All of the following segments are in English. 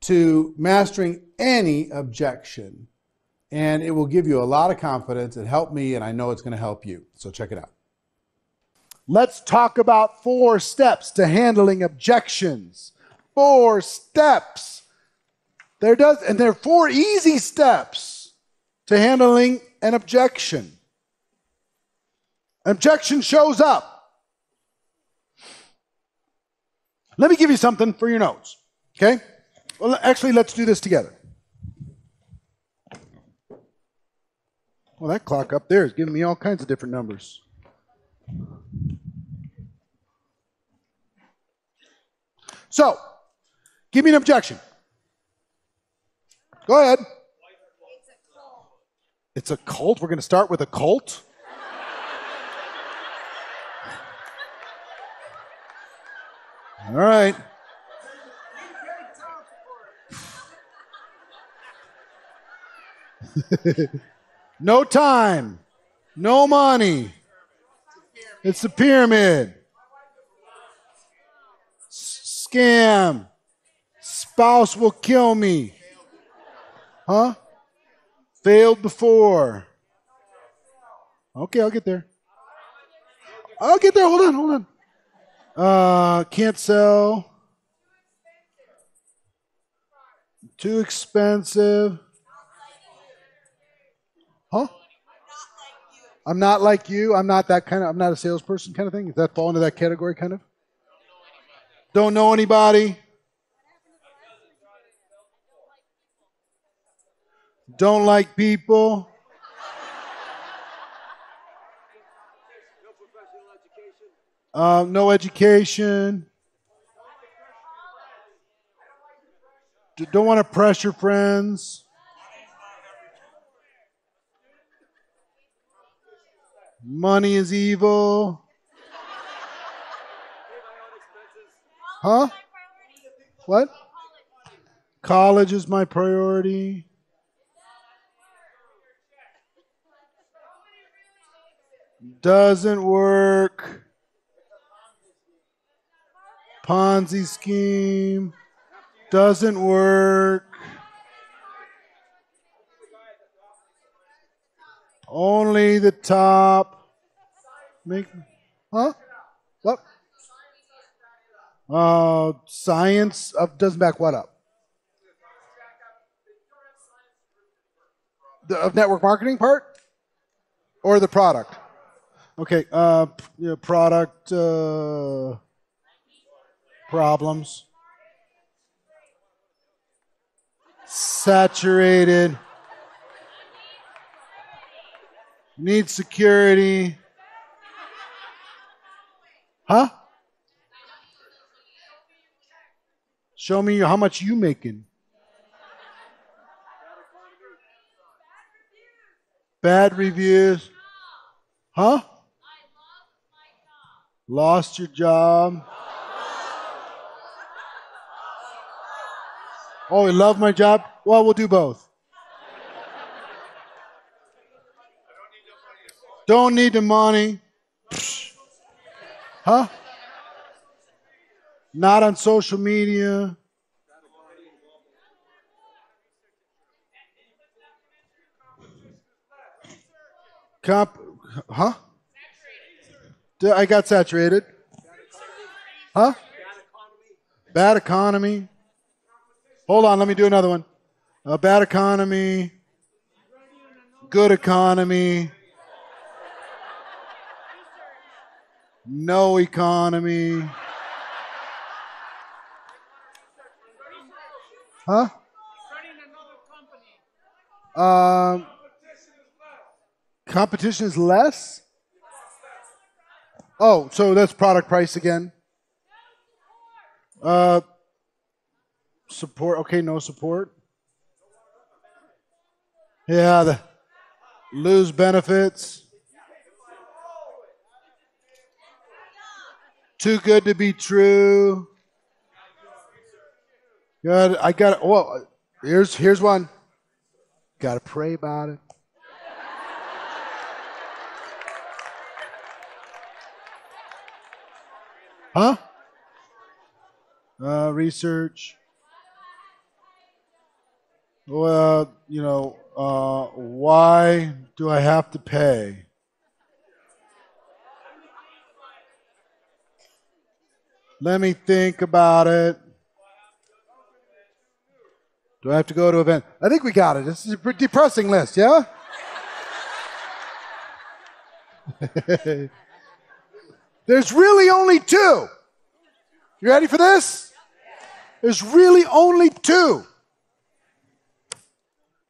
to mastering any objection. And it will give you a lot of confidence. It helped me, and I know it's going to help you. So check it out. Let's talk about 4 steps to handling objections. 4 steps. There are 4 easy steps to handling an objection. An objection shows up. Let me give you something for your notes, okay? Well, actually, let's do this together. Well, that clock up there is giving me all kinds of different numbers. So, give me an objection. Go ahead. It's a cult? We're going to start with a cult? All right. No time. No money. It's a pyramid. Scam. Spouse will kill me. Huh? Failed before. Okay, I'll get there. Hold on. Can't sell. Too expensive. Huh? I'm not like you. I'm not that kind of, I'm not a salesperson kind of thing. Does that fall into that category kind of? Don't know anybody. Don't like people. No education. Don't want to pressure friends. Money is evil. Huh? What? College is my priority. Doesn't work. Ponzi scheme. Doesn't work. Only the top. Huh? What? Science doesn't back what up? The network marketing part? Or the product? Okay, product problems. Saturated. Need security. Huh? Show me how much you making. Bad reviews. Huh? Lost your job. Oh, you love my job? Well, we'll do both. Don't need the money. Huh? Not on social media. Huh? I got saturated. Huh? Bad economy. Hold on, let me do another one. Bad economy. Good economy. No economy. Huh? Competition is less? Oh, so that's product price again. Support. Okay, no support. Yeah, lose benefits. Too good to be true. Good. I got it. Well, here's one. Got to pray about it. Huh? Research. Well, why do I have to pay? Let me think about it. Do I have to go to an event? I think we got it. This is a pretty depressing list, yeah? There's really only two. You ready for this? There's really only two.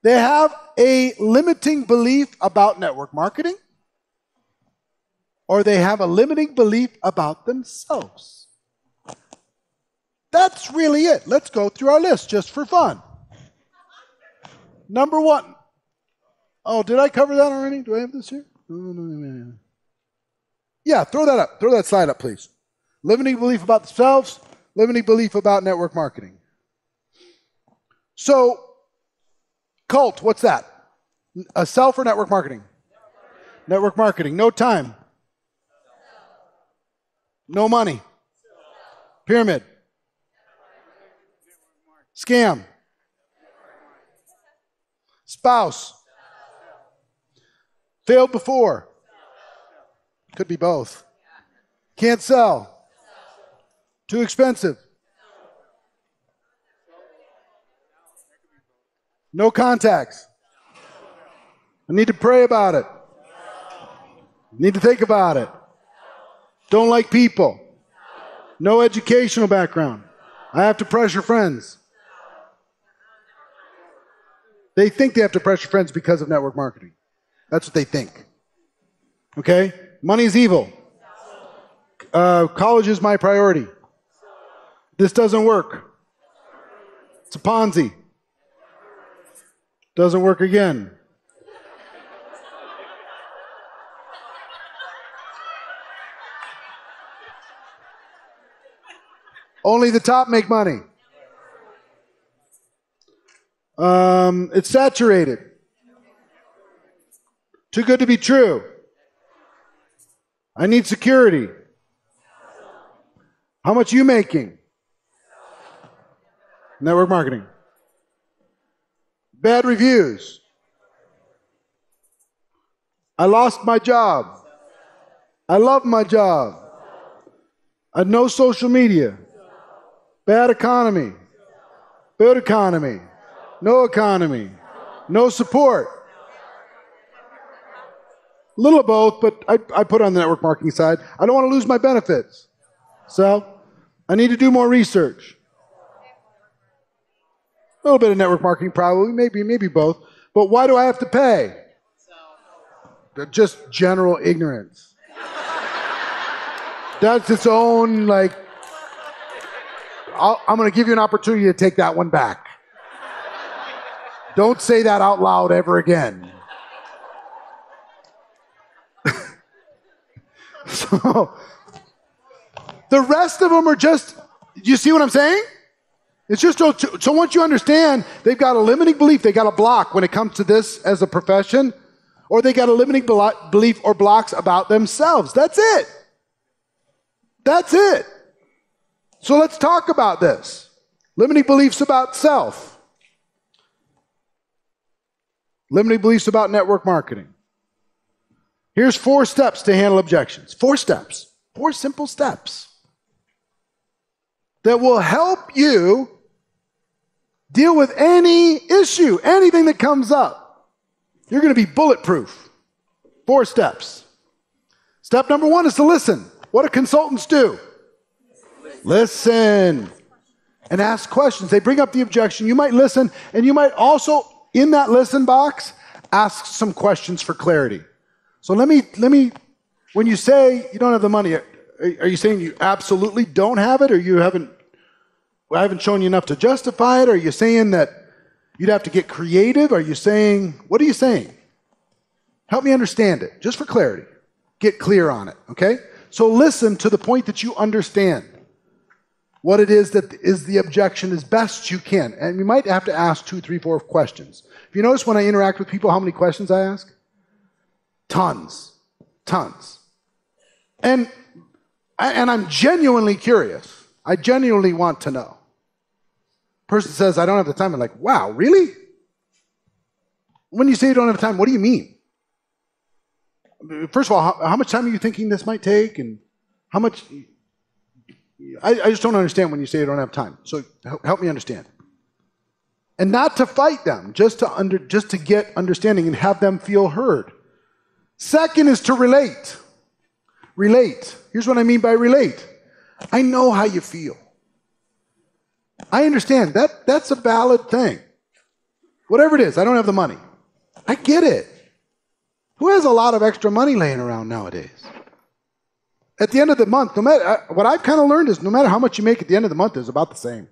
They have a limiting belief about network marketing, or they have a limiting belief about themselves. That's really it. Let's go through our list just for fun. Number one. Oh, did I cover that already? Do I have this here? No. Yeah, throw that up. Throw that slide up, please. Limiting belief about themselves, limiting belief about network marketing. So, cult, what's that? A self or network marketing? Network marketing. No time. No money. Pyramid. Scam. Spouse. Failed before. Could be both. Can't sell. Too expensive. No contacts. I need to pray about it. Need to think about it. Don't like people. No educational background. I have to pressure friends. They think they have to pressure friends because of network marketing. That's what they think. Okay? Money is evil. College is my priority. This doesn't work. It's a Ponzi. Doesn't work again. Only the top make money. It's saturated. Too good to be true. I need security. How much are you making? Network marketing. Bad reviews. I lost my job. I love my job. No social media. Bad economy. Good economy. No economy. No support. A little of both, but I put on the network marketing side. I don't want to lose my benefits. So I need to do more research. A little bit of network marketing probably, maybe both. But why do I have to pay? Just general ignorance. That's its own, I'm going to give you an opportunity to take that one back. Don't say that out loud ever again. So, the rest of them are just, you see what I'm saying? It's just, so once you understand, they've got a limiting belief, they got a block when it comes to this as a profession, or they got a limiting belief or blocks about themselves. That's it. That's it. So let's talk about this. Limiting beliefs about self. Limiting beliefs about network marketing. Here's 4 steps to handle objections. 4 steps. 4 simple steps that will help you deal with any issue, anything that comes up. You're going to be bulletproof. 4 steps. Step number 1 is to listen. What do consultants do? Listen. And ask questions. They bring up the objection. You might listen, and you might also, in that listen box, ask some questions for clarity. So let me, when you say you don't have the money, are you saying you absolutely don't have it, or I haven't shown you enough to justify it? Or are you saying that you'd have to get creative? Are you saying, what are you saying? Help me understand it, just for clarity. Get clear on it, okay? So listen to the point that you understand what it is that is the objection as best you can. And you might have to ask 2, 3, 4 questions. If you notice when I interact with people, how many questions I ask? Tons. And I'm genuinely curious. I genuinely want to know. Person says, I don't have the time. I'm like, wow, really? When you say you don't have time, what do you mean? First of all, how much time are you thinking this might take? And how much... I just don't understand when you say you don't have time. So help me understand. And not to fight them, just to get understanding and have them feel heard. Second is to relate. Relate. Here's what I mean by relate. I know how you feel. I understand. That's a valid thing. Whatever it is, I don't have the money. I get it. Who has a lot of extra money laying around nowadays? At the end of the month, what I've kind of learned is no matter how much you make at the end of the month, it's about the same.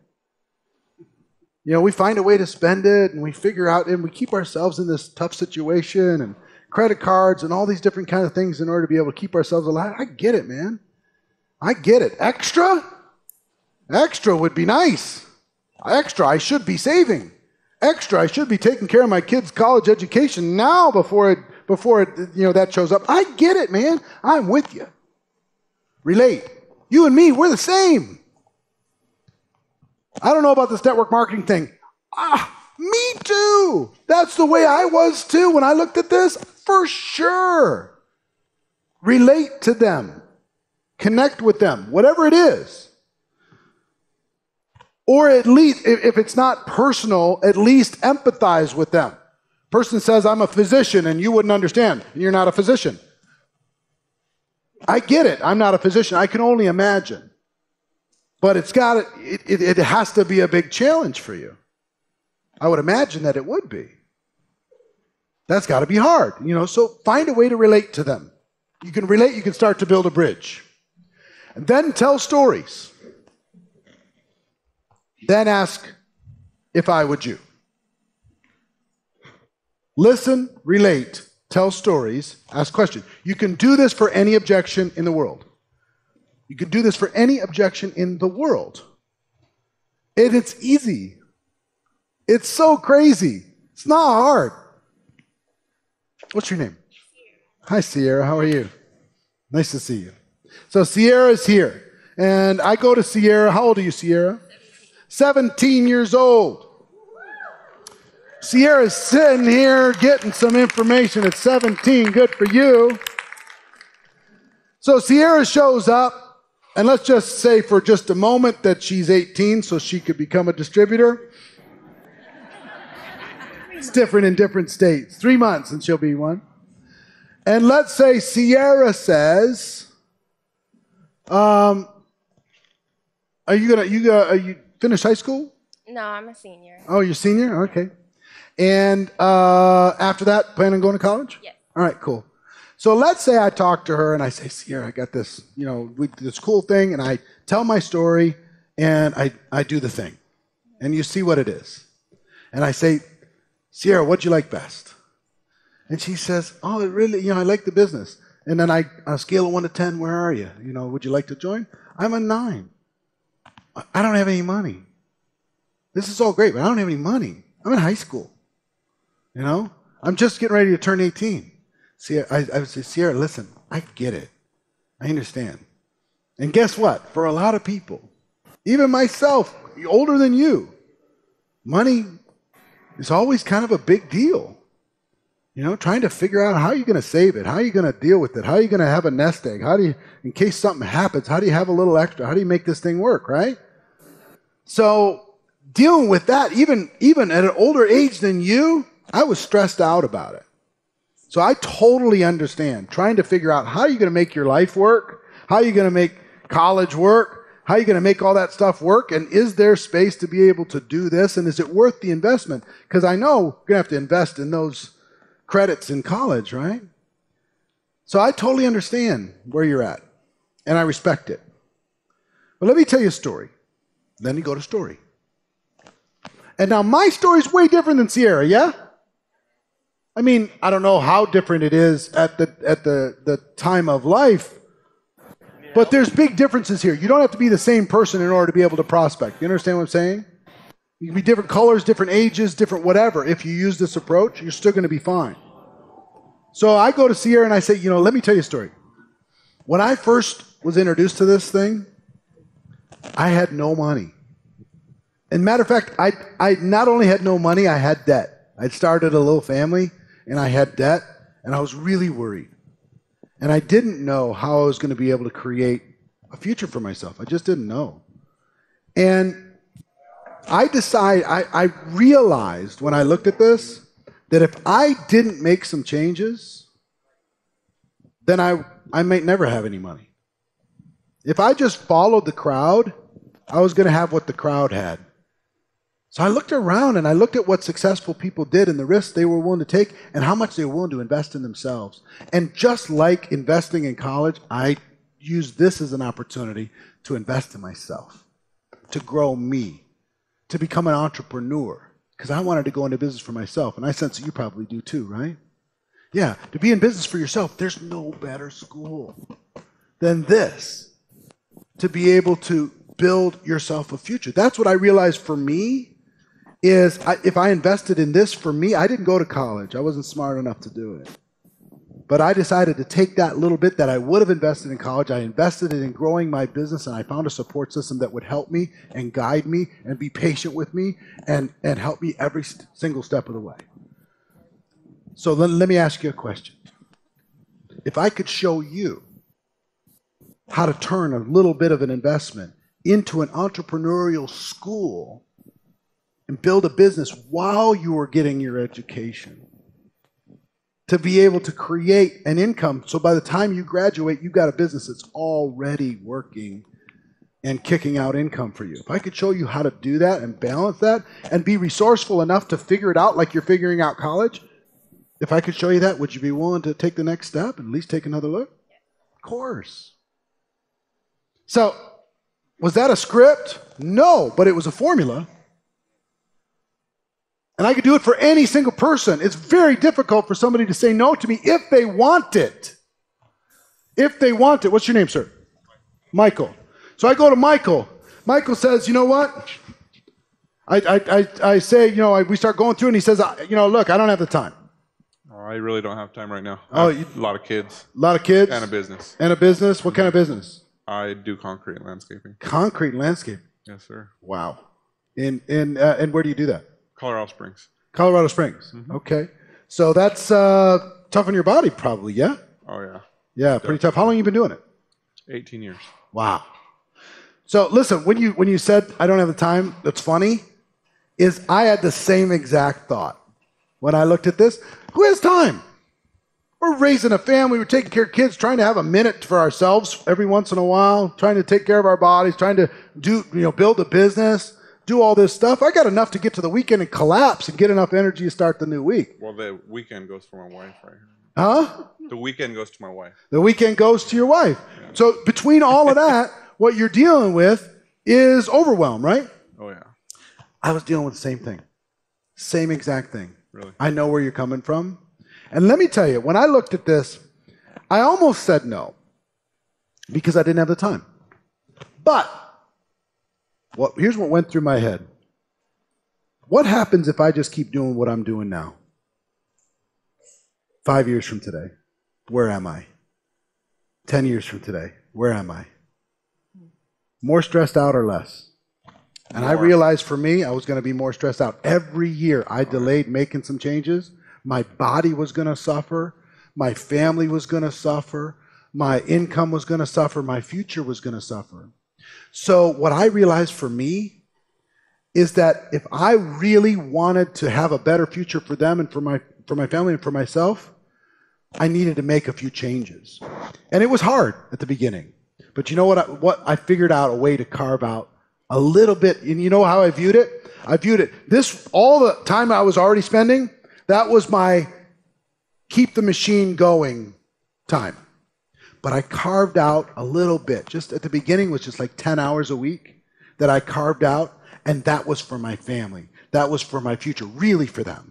You know, we find a way to spend it, and we figure out, and we keep ourselves in this tough situation, and credit cards, and all these different kind of things in order to be able to keep ourselves alive. I get it, man. I get it. Extra? Extra would be nice. Extra, I should be saving. Extra, I should be taking care of my kids' college education now before that shows up. I get it, man. I'm with you. Relate. You and me, we're the same. I don't know about this network marketing thing. Me too. That's the way I was too when I looked at this. For sure. Relate to them. Connect with them. Whatever it is. Or at least, if it's not personal, at least empathize with them. Person says, I'm a physician, and you wouldn't understand. You're not a physician. I get it. I'm not a physician. I can only imagine. But it has to be a big challenge for you. I would imagine that it would be. That's got to be hard. So find a way to relate to them. You can relate, you can start to build a bridge. And then tell stories. Then ask, if I would you. Listen, relate, tell stories, ask questions. You can do this for any objection in the world. You can do this for any objection in the world. And it's easy. It's so crazy. It's not hard. What's your name? Hi, Sierra. How are you? Nice to see you. So Sierra's here. And I go to Sierra. How old are you, Sierra? 17 years old. Sierra's sitting here getting some information at 17. Good for you. So Sierra shows up. And let's just say for just a moment that she's 18 so she could become a distributor. It's different in different states. 3 months and she'll be one. And let's say Sierra says, are you finished high school? No, I'm a senior. Oh, you're a senior? Okay. And after that, plan on going to college? Yes. All right, cool. So let's say I talk to her and I say, Sierra, I got this, this cool thing, and I tell my story and I do the thing. And you see what it is. And I say, Sierra, what'd you like best? And she says, oh, it really, I like the business. And then on a scale of 1 to 10, where are you? Would you like to join? I'm a 9. I don't have any money. This is all great, but I don't have any money. I'm in high school. I'm just getting ready to turn 18. Sierra, I would say, Sierra, listen, I get it. I understand. And guess what? For a lot of people, even myself, older than you, money is always kind of a big deal. Trying to figure out how you're going to save it, how you're going to deal with it, how you're going to have a nest egg, in case something happens, how do you have a little extra? How do you make this thing work, right? So dealing with that, even at an older age than you, I was stressed out about it. So I totally understand trying to figure out how are you going to make your life work, how are you going to make college work, how are you going to make all that stuff work, and is there space to be able to do this, and is it worth the investment? Because I know you're going to have to invest in those credits in college, right? So I totally understand where you're at, and I respect it. But let me tell you a story. Then you go to story. And now my story is way different than Sierra, yeah? I mean, I don't know how different it is at the time of life, but there's big differences here. You don't have to be the same person in order to be able to prospect. You understand what I'm saying? You can be different colors, different ages, different whatever. If you use this approach, you're still going to be fine. So I go to Sierra and I say, let me tell you a story. When I first was introduced to this thing, I had no money. And matter of fact, I not only had no money, I had debt. I'd started a little family, and I had debt, and I was really worried. And I didn't know how I was going to be able to create a future for myself. I just didn't know. And I realized when I looked at this that if I didn't make some changes, then I might never have any money. If I just followed the crowd, I was going to have what the crowd had. So I looked around and I looked at what successful people did and the risks they were willing to take and how much they were willing to invest in themselves. And just like investing in college, I used this as an opportunity to invest in myself, to grow me, to become an entrepreneur, because I wanted to go into business for myself. And I sense that you probably do too, right? Yeah, to be in business for yourself, there's no better school than this, to be able to build yourself a future. That's what I realized for me is if I invested in this for me, I didn't go to college. I wasn't smart enough to do it. But I decided to take that little bit that I would have invested in college, I invested it in growing my business, and I found a support system that would help me and guide me and be patient with me and help me every single step of the way. So let me ask you a question. If I could show you how to turn a little bit of an investment into an entrepreneurial school and build a business while you were getting your education, to be able to create an income so by the time you graduate, you've got a business that's already working and kicking out income for you. If I could show you how to do that and balance that and be resourceful enough to figure it out like you're figuring out college, if I could show you that, would you be willing to take the next step and at least take another look? Of course. So, was that a script? No, but it was a formula. And I could do it for any single person. It's very difficult for somebody to say no to me if they want it. If they want it. What's your name, sir? Michael. So I go to Michael. Michael says, you know what? I say, we start going through and he says, look, I don't have the time. I really don't have time right now. Oh, a lot of kids. A lot of kids? And a business. And a business? What kind of business? I do concrete and landscaping. Concrete and landscaping? Yes, sir. Wow. And where do you do that? Colorado Springs. Colorado Springs. Mm-hmm. Okay. So that's tough on your body probably, yeah? Oh, yeah. Yeah, pretty tough. How long have you been doing it? 18 years. Wow. So listen, when you said, I don't have the time, that's funny, is I had the same exact thought. When I looked at this, who has time? We're raising a family, we're taking care of kids, trying to have a minute for ourselves every once in a while, trying to take care of our bodies, trying to build a business, do all this stuff. I got enough to get to the weekend and collapse and get enough energy to start the new week. Well, the weekend goes for my wife right here. Huh? The weekend goes to my wife. The weekend goes to your wife. Yeah. So between all of that, what you're dealing with is overwhelm, right? Oh, yeah. I was dealing with the same thing. Same exact thing. Really? I know where you're coming from. And let me tell you, when I looked at this, I almost said no because I didn't have the time. But here's what went through my head. What happens if I just keep doing what I'm doing now? 5 years from today, where am I? 10 years from today, where am I? More stressed out or less? And I realized for me, I was going to be more stressed out. Every year I delayed making some changes. My body was going to suffer. My family was going to suffer. My income was going to suffer. My future was going to suffer. So what I realized for me is that if I really wanted to have a better future for them and for my family and for myself, I needed to make a few changes. And it was hard at the beginning. But you know what I figured out a way to carve out a little bit. And you know how I viewed it? I viewed it, all the time I was already spending, that was my keep the machine going time. But I carved out a little bit. Just at the beginning was just like 10 hours a week that I carved out. And that was for my family. That was for my future, really for them.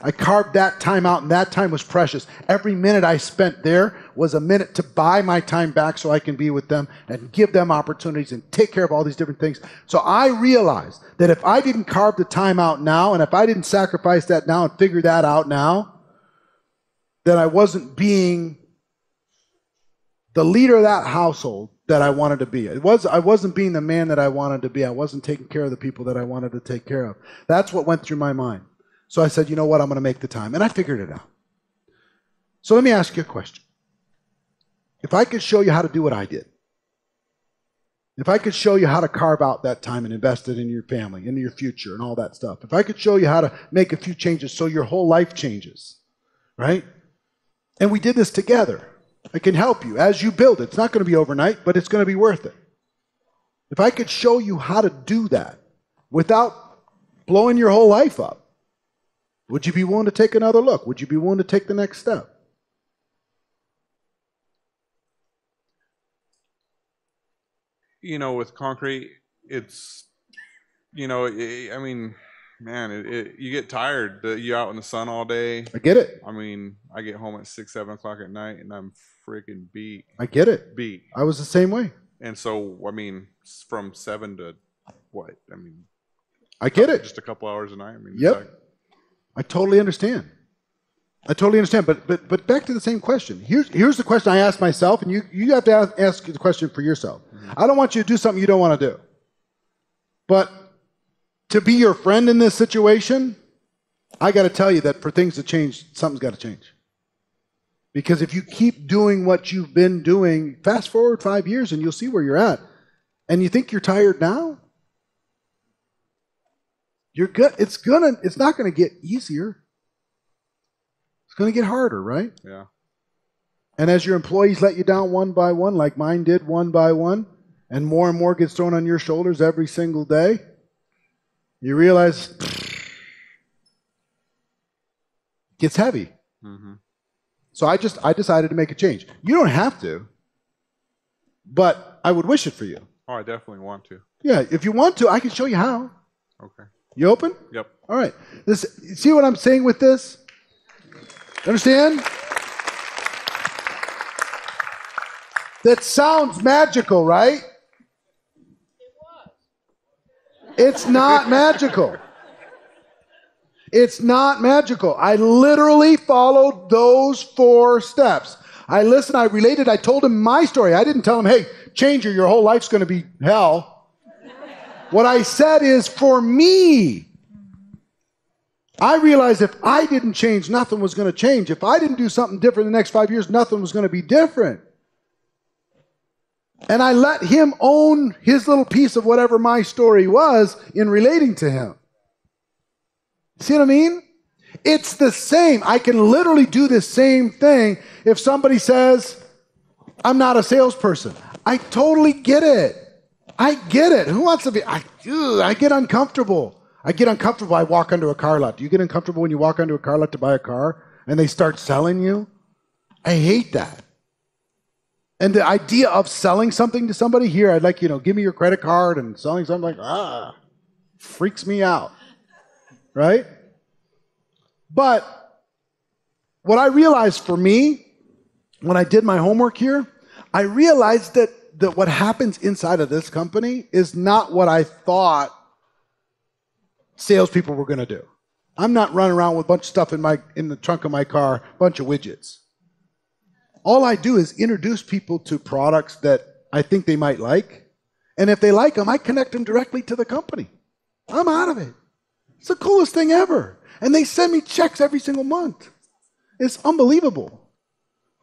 I carved that time out, and that time was precious. Every minute I spent there was a minute to buy my time back so I can be with them and give them opportunities and take care of all these different things. So I realized that if I didn't carve the time out now, and if I didn't sacrifice that now and figure that out now, then I wasn't being the leader of that household that I wanted to be. I wasn't being the man that I wanted to be. I wasn't taking care of the people that I wanted to take care of. That's what went through my mind. So I said, you know what, I'm going to make the time. And I figured it out. So let me ask you a question. If I could show you how to do what I did, if I could show you how to carve out that time and invest it in your family, into your future and all that stuff, if I could show you how to make a few changes so your whole life changes, right? And we did this together. I can help you as you build it. It's not going to be overnight, but it's going to be worth it. If I could show you how to do that without blowing your whole life up, would you be willing to take another look? Would you be willing to take the next step? You know, with concrete, it's, you know, I mean, man, you get tired. You out in the sun all day. I get it. I mean, I get home at 6, 7 o'clock at night, and I'm freaking beat. I get it. Beat. I was the same way. And so, I mean, from 7 to what? I mean, I get it. Just a couple hours a night. I mean, yep. I totally understand. I totally understand. But back to the same question. Here's the question I ask myself, and you have to ask the question for yourself. Mm-hmm. I don't want you to do something you don't want to do. But to be your friend in this situation, I got to tell you that for things to change, something's got to change. Because if you keep doing what you've been doing, fast forward 5 years and you'll see where you're at. And you think you're tired now? You're good. It's not going to get easier. It's going to get harder, right? Yeah. And as your employees let you down one by one, like mine did one by one, and more gets thrown on your shoulders every single day, you realize it gets heavy. Mm-hmm. So I decided to make a change. You don't have to, but I would wish it for you. Oh, I definitely want to. Yeah, if you want to, I can show you how. Okay. You open? Yep. All right. See what I'm saying with this? Understand? That sounds magical, right? It's not magical. It's not magical. I literally followed those 4 steps. I listened, I related, I told him my story. I didn't tell him, hey, changer, your whole life's going to be hell. What I said is, for me, I realized if I didn't change, nothing was going to change. If I didn't do something different in the next 5 years, nothing was going to be different. And I let him own his little piece of whatever my story was in relating to him. See what I mean? It's the same. I can literally do the same thing if somebody says, I'm not a salesperson. I totally get it. I get it. Who wants to be? I get uncomfortable. I walk onto a car lot. Do you get uncomfortable when you walk onto a car lot to buy a car and they start selling you? I hate that. And the idea of selling something to somebody here, I'd like, give me your credit card and selling something freaks me out. Right? But what I realized for me, when I did my homework here, I realized that what happens inside of this company is not what I thought salespeople were going to do. I'm not running around with a bunch of stuff in the trunk of my car, a bunch of widgets. All I do is introduce people to products that I think they might like. And if they like them, I connect them directly to the company. I'm out of it. It's the coolest thing ever. And they send me checks every single month. It's unbelievable.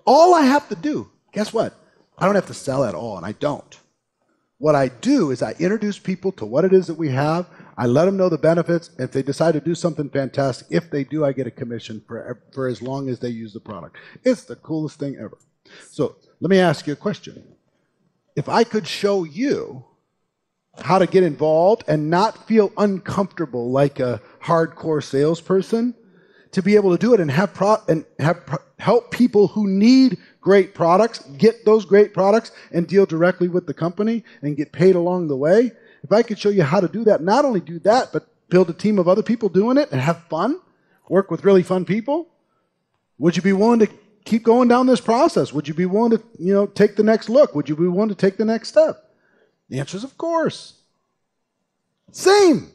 All I have to do, guess what? I don't have to sell at all, and I don't. What I do is I introduce people to what it is that we have. I let them know the benefits. If they decide to do something fantastic, if they do, I get a commission for as long as they use the product. It's the coolest thing ever. So let me ask you a question. If I could show you how to get involved and not feel uncomfortable like a hardcore salesperson, to be able to do it and help people who need great products, get those great products and deal directly with the company and get paid along the way. If I could show you how to do that, not only do that, but build a team of other people doing it and have fun, work with really fun people, would you be willing to keep going down this process? Would you be willing to, take the next look? Would you be willing to take the next step? The answer is of course. Same.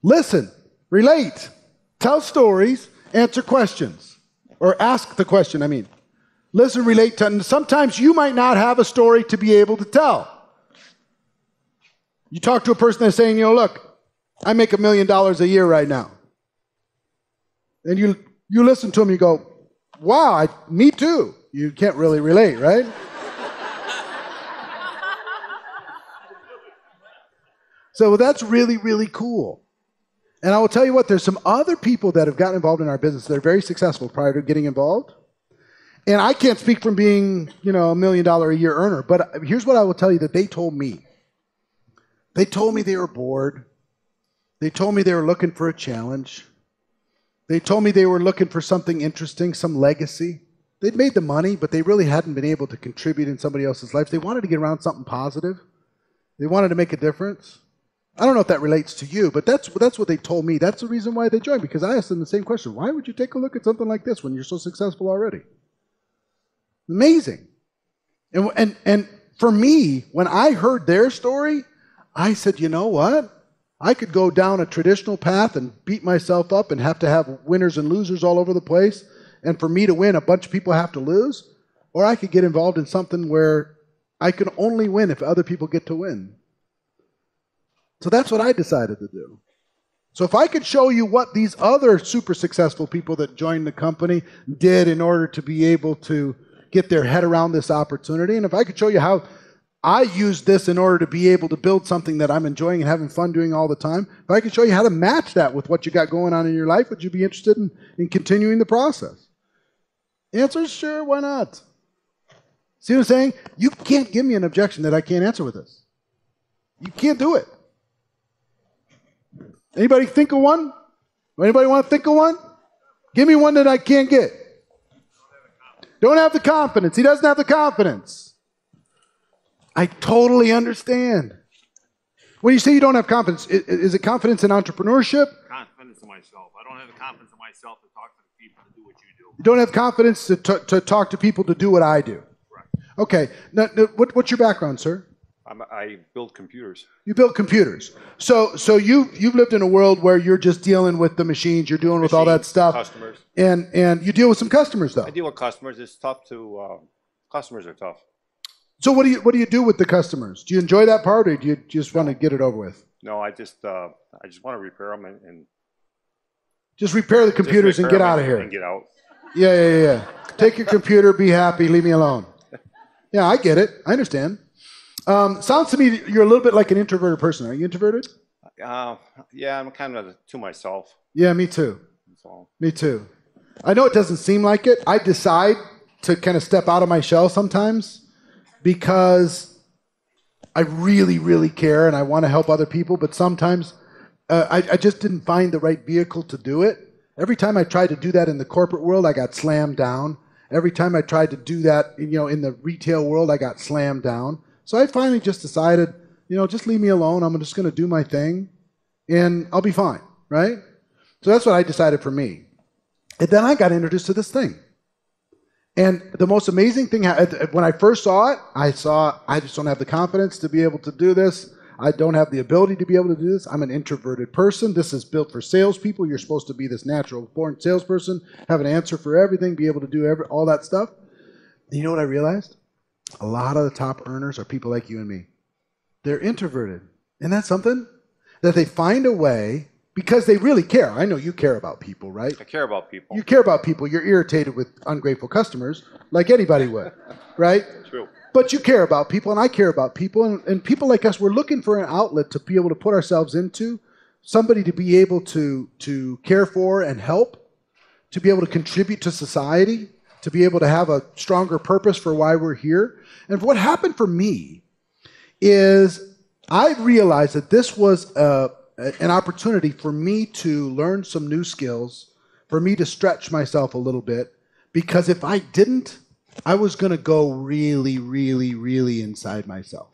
Listen, relate, tell stories, answer questions. Or ask the question, Listen, relate to, and sometimes you might not have a story to be able to tell. You talk to a person that's saying, look, I make $1 million a year right now. And you listen to them, you go, wow, me too. You can't really relate, right? So that's really, really cool. And I will tell you what, there's some other people that have gotten involved in our business that are very successful prior to getting involved. And I can't speak from being, $1 million a year earner, but here's what I will tell you that they told me. They told me they were bored. They told me they were looking for a challenge. They told me they were looking for something interesting, some legacy. They'd made the money, but they really hadn't been able to contribute in somebody else's life. They wanted to get around something positive. They wanted to make a difference. I don't know if that relates to you, but that's what they told me. That's the reason why they joined, because I asked them the same question. Why would you take a look at something like this when you're so successful already? Amazing. And for me, when I heard their story, I said, you know what? I could go down a traditional path and beat myself up and have to have winners and losers all over the place. And for me to win, a bunch of people have to lose. Or I could get involved in something where I can only win if other people get to win. So that's what I decided to do. So if I could show you what these other super successful people that joined the company did in order to be able to get their head around this opportunity, and if I could show you how I used this in order to be able to build something that I'm enjoying and having fun doing all the time, if I could show you how to match that with what you got going on in your life, would you be interested in continuing the process? The answer is sure, why not? See what I'm saying? You can't give me an objection that I can't answer with this. You can't do it. Anybody think of one? Anybody want to think of one? Give me one that I can't get. Don't have the confidence. He doesn't have the confidence. I totally understand. When you say you don't have confidence, is it confidence in entrepreneurship? Confidence in myself. I don't have the confidence in myself to talk to the people to do what you do. You don't have confidence to talk to people to do what I do. Correct. Okay. Now, what's your background, sir? I build computers. You build computers. So you've lived in a world where you're just dealing with the machines, you're dealing with all that stuff. Customers. And you deal with some customers, though. I deal with customers. It's tough to, customers are tough. So what do you do with the customers? Do you enjoy that part, or do you just want to get it over with? No, I just want to repair them and just repair the computers and get out of here. And get out. Yeah. Take your computer, be happy, leave me alone. Yeah, I get it. I understand. Sounds to me you're a little bit like an introverted person. Are you introverted? Yeah, I'm kind of to myself. Yeah, me too. So. Me too. I know it doesn't seem like it. I decide to kind of step out of my shell sometimes because I really, really care and I want to help other people, but sometimes I just didn't find the right vehicle to do it. Every time I tried to do that in the corporate world, I got slammed down. Every time I tried to do that, in the retail world, I got slammed down. So I finally just decided, just leave me alone. I'm just going to do my thing, and I'll be fine, right? So that's what I decided for me. And then I got introduced to this thing. And the most amazing thing, when I first saw it, I just don't have the confidence to be able to do this. I don't have the ability to be able to do this. I'm an introverted person. This is built for salespeople. You're supposed to be this natural-born salesperson, have an answer for everything, be able to do all that stuff. And you know what I realized? A lot of the top earners are people like you and me. They're introverted. Isn't that something? That they find a way, because they really care. I know you care about people, right? I care about people. You care about people. You're irritated with ungrateful customers, like anybody would, right? True. But you care about people, and I care about people. And people like us, we're looking for an outlet to be able to put ourselves into, somebody to be able to care for and help, to be able to contribute to society, to be able to have a stronger purpose for why we're here. And what happened for me is I realized that this was an opportunity for me to learn some new skills, for me to stretch myself a little bit, because if I didn't, I was going to go really, really, really inside myself.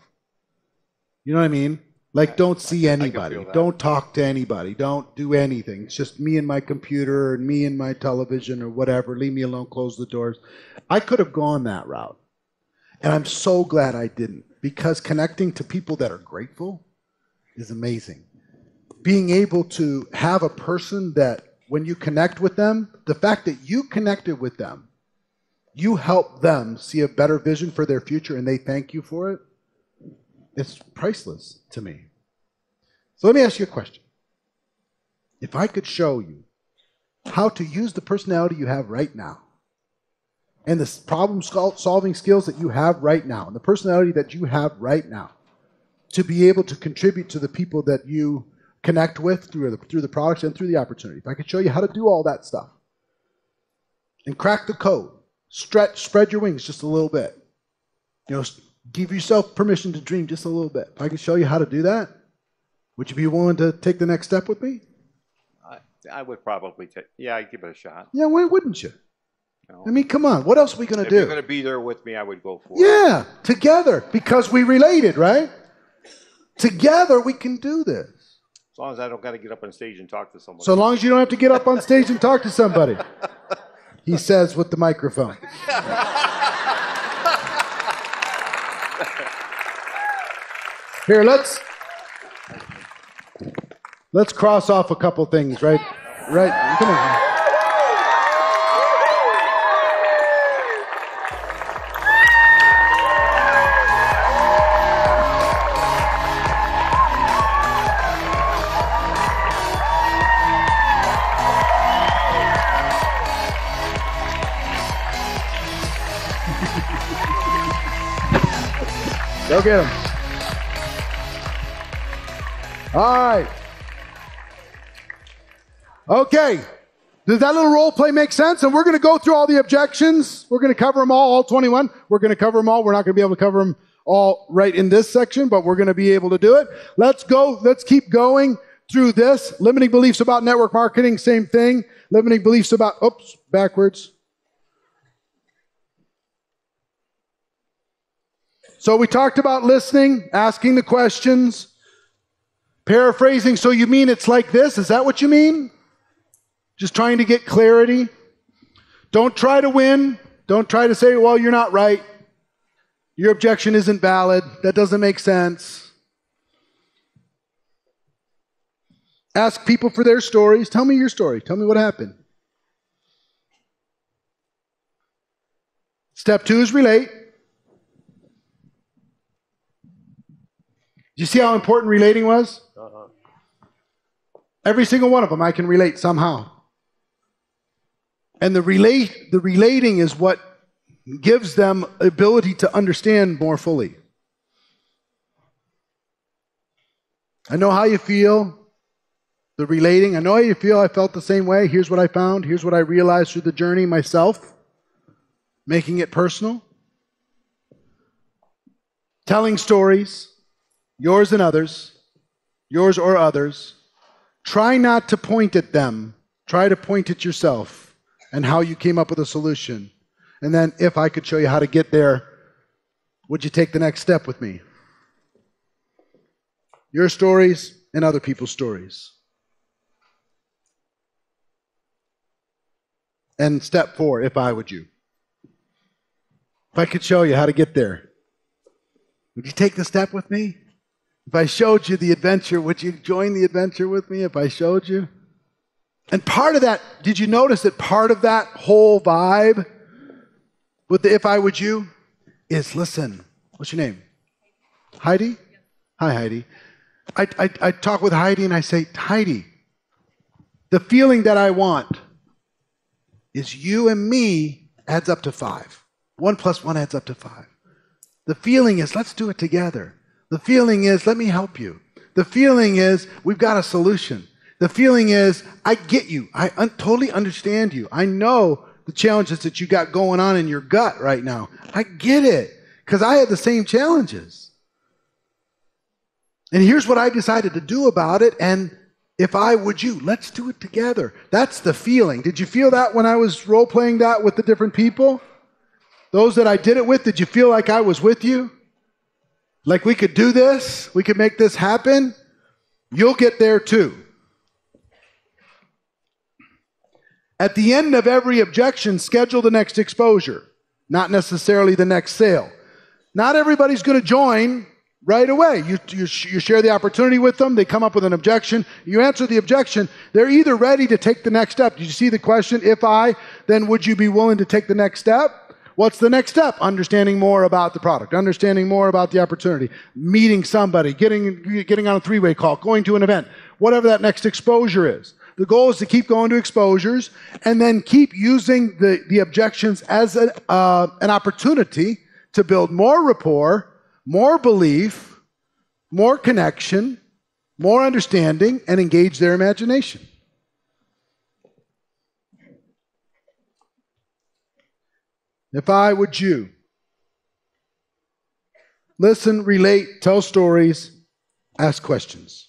You know what I mean? Like, don't see anybody. Don't talk to anybody. Don't do anything. It's just me and my computer and me and my television or whatever. Leave me alone. Close the doors. I could have gone that route. And I'm so glad I didn't, because connecting to people that are grateful is amazing. Being able to have a person that when you connect with them, the fact that you connected with them, you help them see a better vision for their future and they thank you for it, it's priceless to me. So let me ask you a question. if I could show you how to use the personality you have right now and the problem-solving skills that you have right now and the personality that you have right now to be able to contribute to the people that you connect with through the products and through the opportunity. If I could show you how to do all that stuff and crack the code, spread your wings just a little bit, give yourself permission to dream just a little bit. If I could show you how to do that, would you be willing to take the next step with me? I would probably I'd give it a shot. Yeah, why wouldn't you? No. I mean, come on. What else are we going to do? If you're going to be there with me, I would go for it. Yeah, together, because we related, right? Together, we can do this. As long as I don't got to get up on stage and talk to somebody. So long as you don't have to get up on stage and talk to somebody. He says with the microphone. Here, let's cross off a couple things, right? Right. Come on. Go get him. All right. Okay. Does that little role play make sense? And we're going to go through all the objections. We're going to cover them all 21. We're going to cover them all. We're not going to be able to cover them all right in this section, but we're going to be able to do it. Let's go. Let's keep going through this. Limiting beliefs about network marketing, same thing. Limiting beliefs about, backwards. So we talked about listening, asking the questions, paraphrasing. So you mean it's like this? Is that what you mean? Just trying to get clarity. Don't try to win. Don't try to say, well, you're not right. Your objection isn't valid. That doesn't make sense. Ask people for their stories. Tell me your story. Tell me what happened. Step 2 is relate. Do you see how important relating was? Every single one of them I can relate somehow. And the relating is what gives them ability to understand more fully. I know how you feel. The relating, I know how you feel. I felt the same way. Here's what I found. Here's what I realized through the journey myself. Making it personal. Telling stories. Yours and others. Yours or others. Try not to point at them. Try to point at yourself and how you came up with a solution. And then if I could show you how to get there, would you take the next step with me? Your stories and other people's stories. And step 4, if I would you. If I could show you how to get there, would you take the step with me? If I showed you the adventure, would you join the adventure with me if I showed you? And part of that, did you notice that part of that whole vibe with the if I would you is, listen, what's your name? Heidi? Hi, Heidi. I talk with Heidi and I say, Heidi, the feeling that I want is you and me adds up to 5. 1 + 1 adds up to 5. The feeling is, let's do it together. The feeling is, let me help you. The feeling is, we've got a solution. The feeling is, I get you. I totally understand you. I know the challenges that you got going on in your gut right now. I get it, because I had the same challenges. And here's what I decided to do about it, and if I would you, let's do it together. That's the feeling. Did you feel that when I was role-playing that with the different people? Those that I did it with, did you feel like I was with you? Like we could do this? We could make this happen? You'll get there too. At the end of every objection, schedule the next exposure, not necessarily the next sale. Not everybody's going to join right away. You share the opportunity with them. They come up with an objection. You answer the objection. They're either ready to take the next step. Did you see the question? If I, then would you be willing to take the next step? What's the next step? Understanding more about the product, understanding more about the opportunity, meeting somebody, getting on a 3-way call, going to an event, whatever that next exposure is. the goal is to keep going to exposures and then keep using the objections as an opportunity to build more rapport, more belief, more connection, more understanding, and engage their imagination. If I would you, listen, relate, tell stories, ask questions.